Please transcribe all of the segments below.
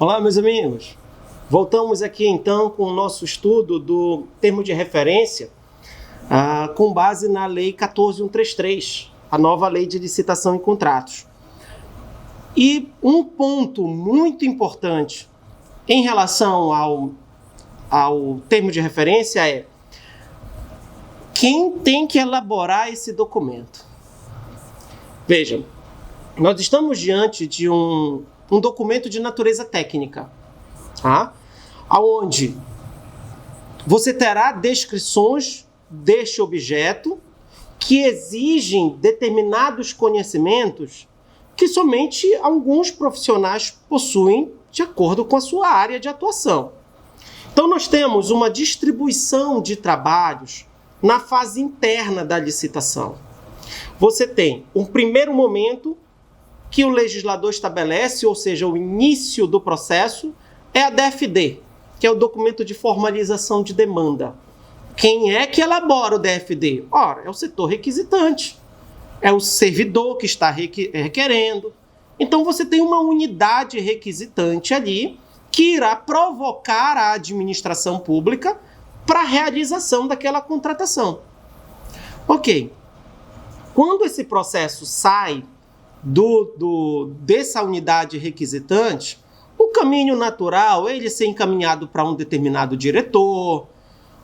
Olá, meus amigos. Voltamos aqui então com o nosso estudo do termo de referência com base na Lei 14.133, a nova Lei de Licitação e Contratos. E um ponto muito importante em relação ao termo de referência é quem tem que elaborar esse documento. Vejam, nós estamos diante de um documento de natureza técnica, tá? Onde você terá descrições deste objeto que exigem determinados conhecimentos que somente alguns profissionais possuem de acordo com a sua área de atuação. Então, nós temos uma distribuição de trabalhos na fase interna da licitação. Você tem um primeiro momento que o legislador estabelece, ou seja, o início do processo, é a DFD, que é o documento de formalização de demanda. Quem é que elabora o DFD? Ora, é o setor requisitante, é o servidor que está requerendo. Então, você tem uma unidade requisitante ali que irá provocar a administração pública para a realização daquela contratação. Ok. Quando esse processo sai dessa unidade requisitante, o caminho natural é ele ser encaminhado para um determinado diretor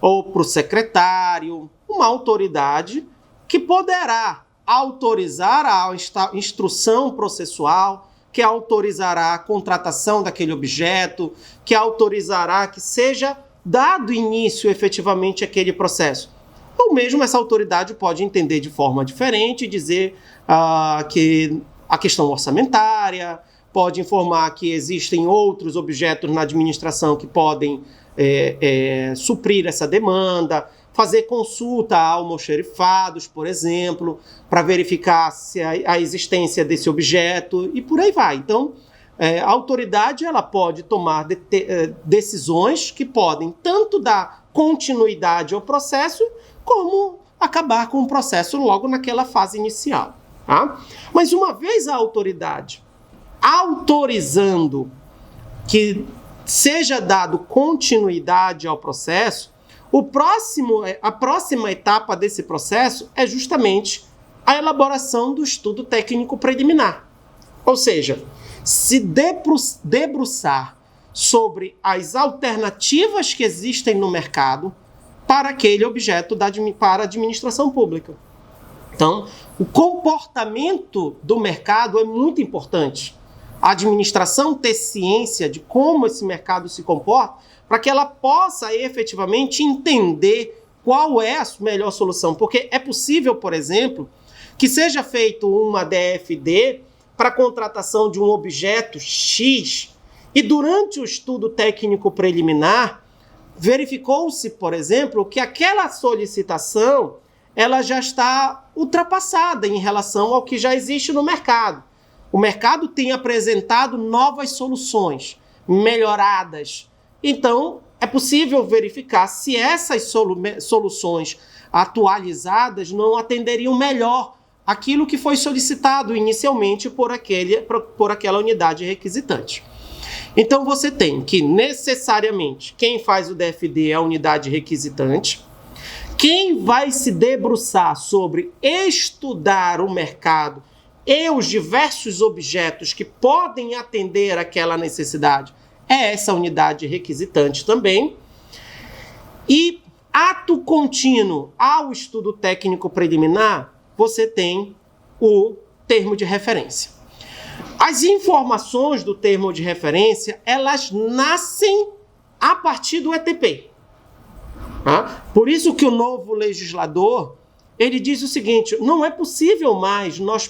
ou para o secretário, uma autoridade que poderá autorizar a instrução processual, que autorizará a contratação daquele objeto, que autorizará que seja dado início efetivamente àquele processo. Ou mesmo essa autoridade pode entender de forma diferente e dizer que a questão orçamentária, pode informar que existem outros objetos na administração que podem suprir essa demanda, fazer consulta a almoxerifados, por exemplo, para verificar se a existência desse objeto e por aí vai. Então, a autoridade ela pode tomar decisões que podem tanto dar continuidade ao processo, como acabar com o processo logo naquela fase inicial. Tá? Mas uma vez a autoridade autorizando que seja dado continuidade ao processo, a próxima etapa desse processo é justamente a elaboração do estudo técnico preliminar. Ou seja, se debruçar sobre as alternativas que existem no mercado para aquele objeto para a administração pública. Então, o comportamento do mercado é muito importante. A administração ter ciência de como esse mercado se comporta para que ela possa efetivamente entender qual é a melhor solução. Porque é possível, por exemplo, que seja feito uma DFD para a contratação de um objeto X e durante o estudo técnico preliminar verificou-se, por exemplo, que aquela solicitação ela já está ultrapassada em relação ao que já existe no mercado. O mercado tem apresentado novas soluções, melhoradas. Então, é possível verificar se essas soluções atualizadas não atenderiam melhor aquilo que foi solicitado inicialmente por aquela unidade requisitante. Então, você tem que, necessariamente, quem faz o DFD é a unidade requisitante. Quem vai se debruçar sobre estudar o mercado e os diversos objetos que podem atender aquela necessidade é essa unidade requisitante também. E, ato contínuo ao estudo técnico preliminar, você tem o termo de referência. As informações do termo de referência, elas nascem a partir do ETP. Tá? Por isso que o novo legislador, ele diz o seguinte, não é possível mais nós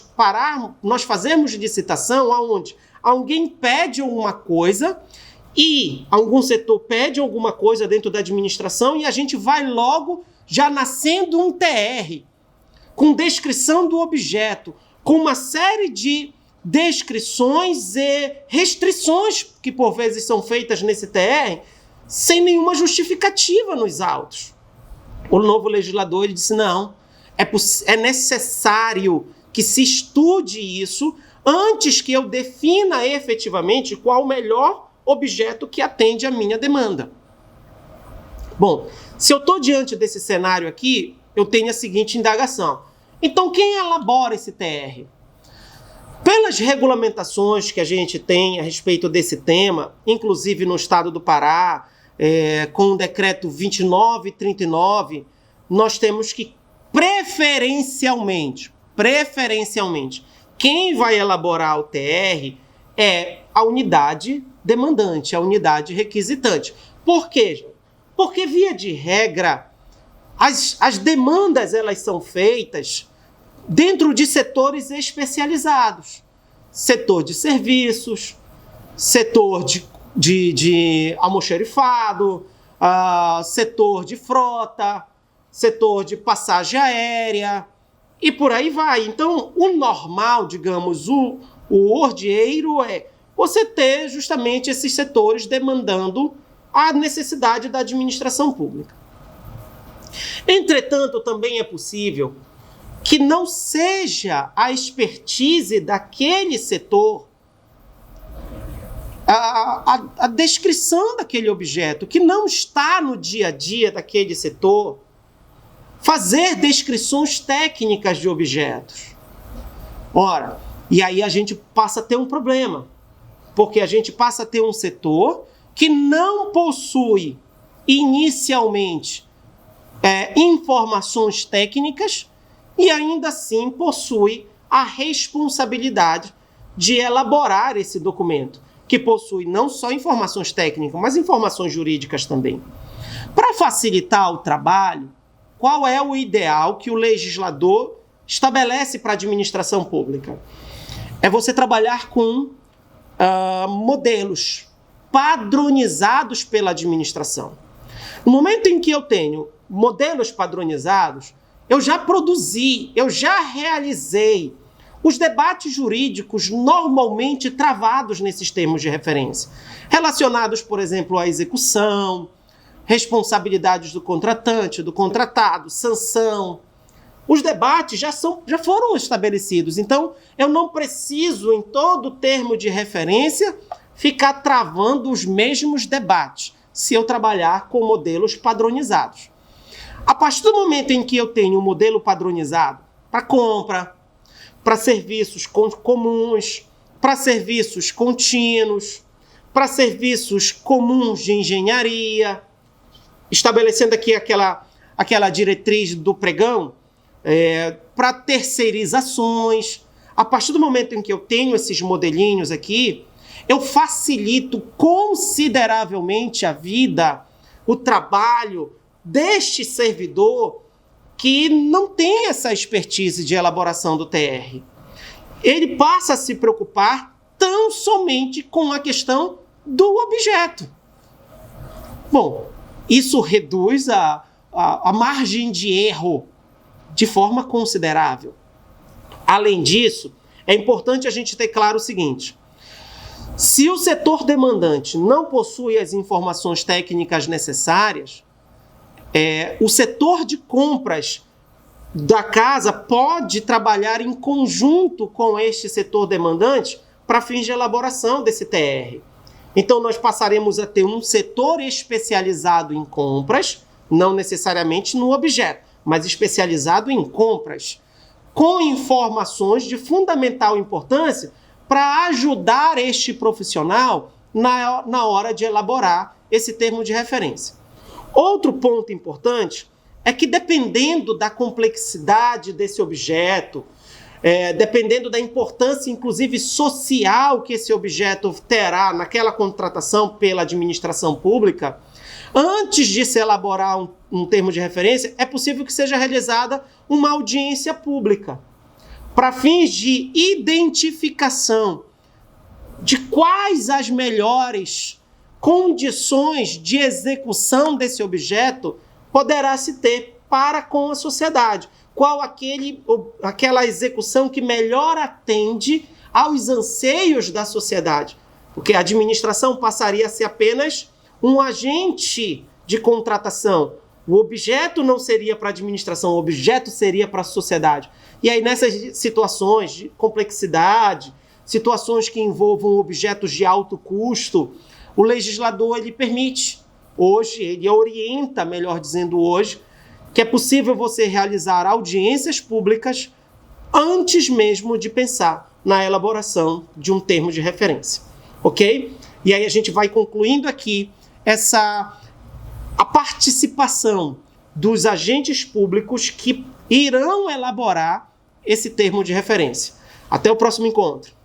fazermos licitação onde alguém pede alguma coisa e algum setor pede alguma coisa dentro da administração e a gente vai logo já nascendo um TR, com descrição do objeto, com uma série de descrições e restrições que por vezes são feitas nesse TR sem nenhuma justificativa nos autos. O novo legislador ele disse, não, é necessário que se estude isso antes que eu defina efetivamente qual o melhor objeto que atende à minha demanda. Bom, se eu estou diante desse cenário aqui, eu tenho a seguinte indagação. Então, quem elabora esse TR? Pelas regulamentações que a gente tem a respeito desse tema, inclusive no estado do Pará, com o decreto 2939, nós temos que preferencialmente, quem vai elaborar o TR é a unidade demandante, a unidade requisitante. Por quê? Porque, via de regra, as demandas elas são feitas dentro de setores especializados. Setor de serviços, setor de almoxerifado, setor de frota, setor de passagem aérea e por aí vai. Então, o normal, digamos, o ordieiro é você ter justamente esses setores demandando a necessidade da administração pública. Entretanto, também é possível que não seja a expertise daquele setor a descrição daquele objeto, que não está no dia a dia daquele setor, fazer descrições técnicas de objetos. Ora, e aí a gente passa a ter um problema, porque a gente passa a ter um setor que não possui inicialmente informações técnicas e ainda assim possui a responsabilidade de elaborar esse documento, que possui não só informações técnicas, mas informações jurídicas também. Para facilitar o trabalho, qual é o ideal que o legislador estabelece para a administração pública? É você trabalhar com modelos padronizados pela administração. No momento em que eu tenho modelos padronizados, eu já produzi, eu já realizei os debates jurídicos normalmente travados nesses termos de referência, relacionados, por exemplo, à execução, responsabilidades do contratante, do contratado, sanção. Os debates já foram estabelecidos, então eu não preciso, em todo termo de referência, ficar travando os mesmos debates, se eu trabalhar com modelos padronizados. A partir do momento em que eu tenho um modelo padronizado para compra, para serviços comuns, para serviços contínuos, para serviços comuns de engenharia, estabelecendo aqui aquela diretriz do pregão, para terceirizações. A partir do momento em que eu tenho esses modelinhos aqui, eu facilito consideravelmente a vida, o trabalho deste servidor que não tem essa expertise de elaboração do TR. Ele passa a se preocupar tão somente com a questão do objeto. Bom, isso reduz a margem de erro de forma considerável. Além disso, é importante a gente ter claro o seguinte: se o setor demandante não possui as informações técnicas necessárias, o setor de compras da casa pode trabalhar em conjunto com este setor demandante para fins de elaboração desse TR. Então, nós passaremos a ter um setor especializado em compras, não necessariamente no objeto, mas especializado em compras, com informações de fundamental importância para ajudar este profissional na hora de elaborar esse termo de referência. Outro ponto importante é que, dependendo da complexidade desse objeto, dependendo da importância, inclusive social, que esse objeto terá naquela contratação pela administração pública, antes de se elaborar um termo de referência, é possível que seja realizada uma audiência pública, para fins de identificação de quais as melhores condições de execução desse objeto poderá se ter para com a sociedade. Qual aquela execução que melhor atende aos anseios da sociedade. Porque a administração passaria a ser apenas um agente de contratação. O objeto não seria para a administração, o objeto seria para a sociedade. E aí, nessas situações de complexidade, situações que envolvam objetos de alto custo, O legislador, ele permite, hoje, ele orienta, melhor dizendo hoje, que é possível você realizar audiências públicas antes mesmo de pensar na elaboração de um termo de referência, ok? E aí a gente vai concluindo aqui a participação dos agentes públicos que irão elaborar esse termo de referência. Até o próximo encontro.